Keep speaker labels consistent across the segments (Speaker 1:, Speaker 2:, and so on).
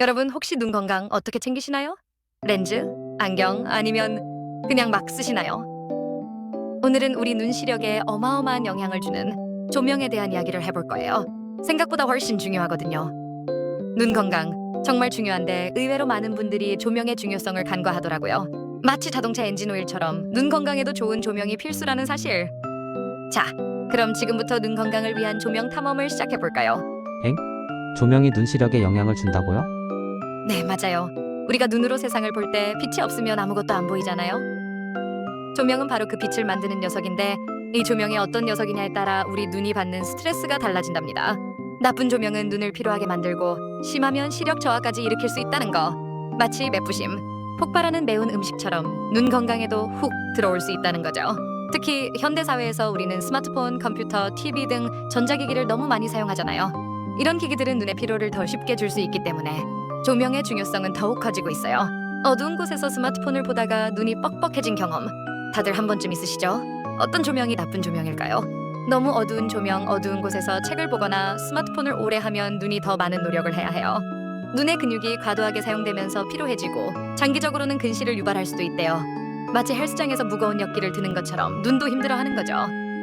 Speaker 1: 여러분 혹시 눈 건강 어떻게 챙기시나요? 렌즈, 안경 아니면 그냥 막 쓰시나요? 오늘은 우리 눈 시력에 어마어마한 영향을 주는 조명에 대한 이야기를 해볼 거예요. 생각보다 훨씬 중요하거든요. 눈 건강 정말 중요한데 의외로 많은 분들이 조명의 중요성을 간과하더라고요. 마치 자동차 엔진 오일처럼 눈 건강에도 좋은 조명이 필수라는 사실. 자, 그럼 지금부터 눈 건강을 위한 조명 탐험을 시작해 볼까요?
Speaker 2: 엥? 조명이 눈 시력에 영향을 준다고요?
Speaker 1: 네, 맞아요. 우리가 눈으로 세상을 볼 때 빛이 없으면 아무것도 안 보이잖아요. 조명은 바로 그 빛을 만드는 녀석인데 이 조명이 어떤 녀석이냐에 따라 우리 눈이 받는 스트레스가 달라진답니다. 나쁜 조명은 눈을 피로하게 만들고 심하면 시력 저하까지 일으킬 수 있다는 거. 마치 맵부심, 폭발하는 매운 음식처럼 눈 건강에도 훅 들어올 수 있다는 거죠. 특히 현대 사회에서 우리는 스마트폰, 컴퓨터, TV 등 전자기기를 너무 많이 사용하잖아요. 이런 기기들은 눈의 피로를 더 쉽게 줄 수 있기 때문에 조명의 중요성은 더욱 커지고 있어요. 어두운 곳에서 스마트폰을 보다가 눈이 뻑뻑해진 경험 다들 한 번쯤 있으시죠? 어떤 조명이 나쁜 조명일까요? 너무 어두운 조명, 어두운 곳에서 책을 보거나 스마트폰을 오래 하면 눈이 더 많은 노력을 해야 해요. 눈의 근육이 과도하게 사용되면서 피로해지고 장기적으로는 근시를 유발할 수도 있대요. 마치 헬스장에서 무거운 역기를 드는 것처럼 눈도 힘들어하는 거죠.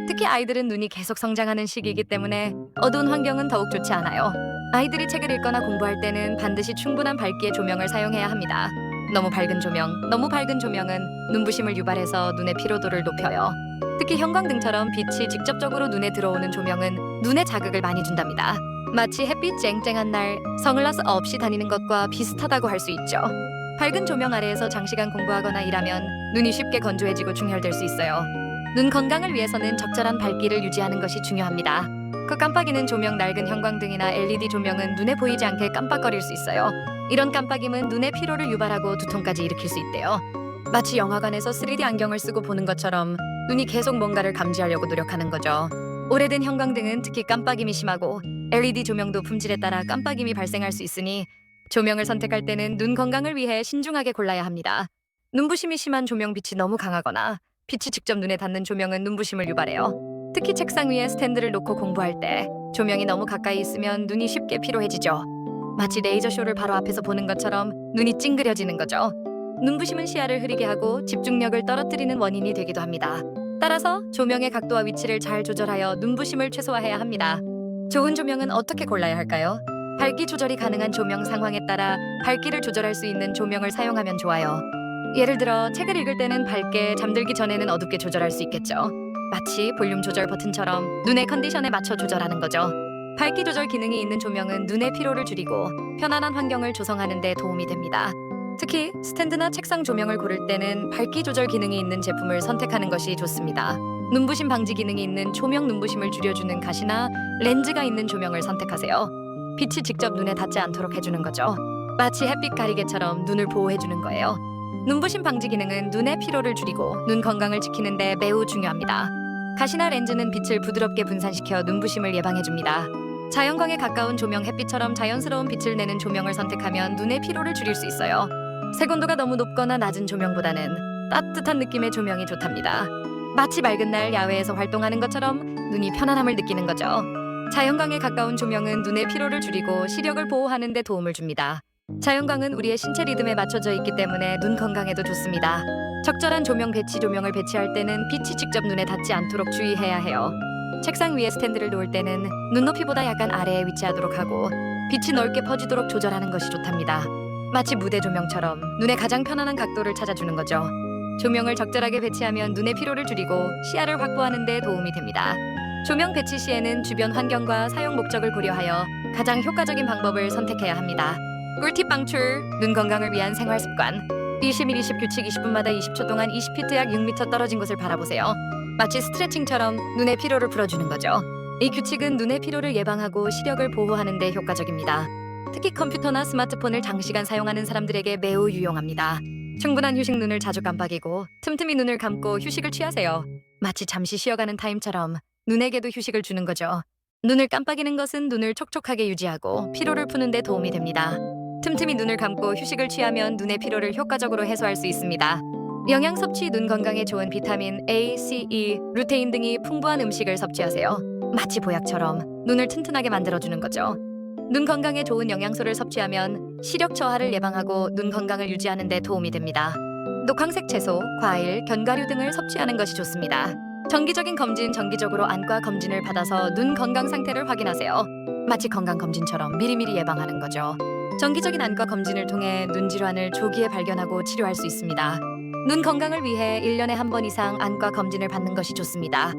Speaker 1: 특히 아이들은 눈이 계속 성장하는 시기이기 때문에 어두운 환경은 더욱 좋지 않아요. 아이들이 책을 읽거나 공부할 때는 반드시 충분한 밝기의 조명을 사용해야 합니다. 너무 밝은 조명은 눈부심을 유발해서 눈의 피로도를 높여요. 특히 형광등처럼 빛이 직접적으로 눈에 들어오는 조명은 눈에 자극을 많이 준답니다. 마치 햇빛 쨍쨍한 날 선글라스 없이 다니는 것과 비슷하다고 할 수 있죠. 밝은 조명 아래에서 장시간 공부하거나 일하면 눈이 쉽게 건조해지고 충혈될 수 있어요. 눈 건강을 위해서는 적절한 밝기를 유지하는 것이 중요합니다. 그 깜빡이는 조명, 낡은 형광등이나 LED 조명은 눈에 보이지 않게 깜빡거릴 수 있어요. 이런 깜빡임은 눈의 피로를 유발하고 두통까지 일으킬 수 있대요. 마치 영화관에서 3D 안경을 쓰고 보는 것처럼 눈이 계속 뭔가를 감지하려고 노력하는 거죠. 오래된 형광등은 특히 깜빡임이 심하고 LED 조명도 품질에 따라 깜빡임이 발생할 수 있으니 조명을 선택할 때는 눈 건강을 위해 신중하게 골라야 합니다. 눈부심이 심한 조명빛이 너무 강하거나 빛이 직접 눈에 닿는 조명은 눈부심을 유발해요. 특히 책상 위에 스탠드를 놓고 공부할 때 조명이 너무 가까이 있으면 눈이 쉽게 피로해지죠. 마치 레이저쇼를 바로 앞에서 보는 것처럼 눈이 찡그려지는 거죠. 눈부심은 시야를 흐리게 하고 집중력을 떨어뜨리는 원인이 되기도 합니다. 따라서 조명의 각도와 위치를 잘 조절하여 눈부심을 최소화해야 합니다. 좋은 조명은 어떻게 골라야 할까요? 밝기 조절이 가능한 조명 상황에 따라 밝기를 조절할 수 있는 조명을 사용하면 좋아요. 예를 들어 책을 읽을 때는 밝게, 잠들기 전에는 어둡게 조절할 수 있겠죠. 마치 볼륨 조절 버튼처럼 눈의 컨디션에 맞춰 조절하는 거죠. 밝기 조절 기능이 있는 조명은 눈의 피로를 줄이고 편안한 환경을 조성하는 데 도움이 됩니다. 특히 스탠드나 책상 조명을 고를 때는 밝기 조절 기능이 있는 제품을 선택하는 것이 좋습니다. 눈부심 방지 기능이 있는 조명, 눈부심을 줄여주는 가시나 렌즈가 있는 조명을 선택하세요. 빛이 직접 눈에 닿지 않도록 해주는 거죠. 마치 햇빛 가리개처럼 눈을 보호해주는 거예요. 눈부심 방지 기능은 눈의 피로를 줄이고 눈 건강을 지키는 데 매우 중요합니다. 가시나 렌즈는 빛을 부드럽게 분산시켜 눈부심을 예방해줍니다. 자연광에 가까운 조명, 햇빛처럼 자연스러운 빛을 내는 조명을 선택하면 눈의 피로를 줄일 수 있어요. 색온도가 너무 높거나 낮은 조명보다는 따뜻한 느낌의 조명이 좋답니다. 마치 맑은 날 야외에서 활동하는 것처럼 눈이 편안함을 느끼는 거죠. 자연광에 가까운 조명은 눈의 피로를 줄이고 시력을 보호하는 데 도움을 줍니다. 자연광은 우리의 신체 리듬에 맞춰져 있기 때문에 눈 건강에도 좋습니다. 적절한 조명 배치, 조명을 배치할 때는 빛이 직접 눈에 닿지 않도록 주의해야 해요. 책상 위에 스탠드를 놓을 때는 눈높이보다 약간 아래에 위치하도록 하고 빛이 넓게 퍼지도록 조절하는 것이 좋답니다. 마치 무대 조명처럼 눈에 가장 편안한 각도를 찾아주는 거죠. 조명을 적절하게 배치하면 눈의 피로를 줄이고 시야를 확보하는 데 도움이 됩니다. 조명 배치 시에는 주변 환경과 사용 목적을 고려하여 가장 효과적인 방법을 선택해야 합니다. 꿀팁 방출, 눈 건강을 위한 생활 습관. 20-20 규칙 20분마다 20초 동안 20피트 약 6m 떨어진 곳을 바라보세요. 마치 스트레칭처럼 눈의 피로를 풀어주는 거죠. 이 규칙은 눈의 피로를 예방하고 시력을 보호하는 데 효과적입니다. 특히 컴퓨터나 스마트폰을 장시간 사용하는 사람들에게 매우 유용합니다. 충분한 휴식, 눈을 자주 깜빡이고 틈틈이 눈을 감고 휴식을 취하세요. 마치 잠시 쉬어가는 타임처럼 눈에게도 휴식을 주는 거죠. 눈을 깜빡이는 것은 눈을 촉촉하게 유지하고 피로를 푸는 데 도움이 됩니다. 틈틈이 눈을 감고 휴식을 취하면 눈의 피로를 효과적으로 해소할 수 있습니다. 영양 섭취, 눈 건강에 좋은 비타민 A, C, E, 루테인 등이 풍부한 음식을 섭취하세요. 마치 보약처럼 눈을 튼튼하게 만들어주는 거죠. 눈 건강에 좋은 영양소를 섭취하면 시력 저하를 예방하고 눈 건강을 유지하는 데 도움이 됩니다. 녹황색 채소, 과일, 견과류 등을 섭취하는 것이 좋습니다. 정기적인 검진, 정기적으로 안과 검진을 받아서 눈 건강 상태를 확인하세요. 마치 건강 검진처럼 미리미리 예방하는 거죠. 정기적인 안과 검진을 통해 눈 질환을 조기에 발견하고 치료할 수 있습니다. 눈 건강을 위해 1년에 한 번 이상 안과 검진을 받는 것이 좋습니다.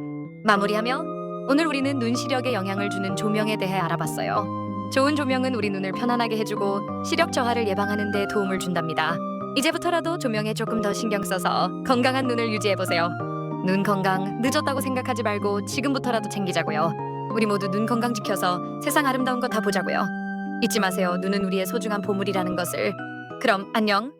Speaker 1: 마무리하며 오늘 우리는 눈 시력에 영향을 주는 조명에 대해 알아봤어요. 좋은 조명은 우리 눈을 편안하게 해주고 시력 저하를 예방하는 데 도움을 준답니다. 이제부터라도 조명에 조금 더 신경 써서 건강한 눈을 유지해보세요. 눈 건강 늦었다고 생각하지 말고 지금부터라도 챙기자고요. 우리 모두 눈 건강 지켜서 세상 아름다운 거 다 보자고요. 잊지 마세요. 눈은 우리의 소중한 보물이라는 것을. 그럼 안녕.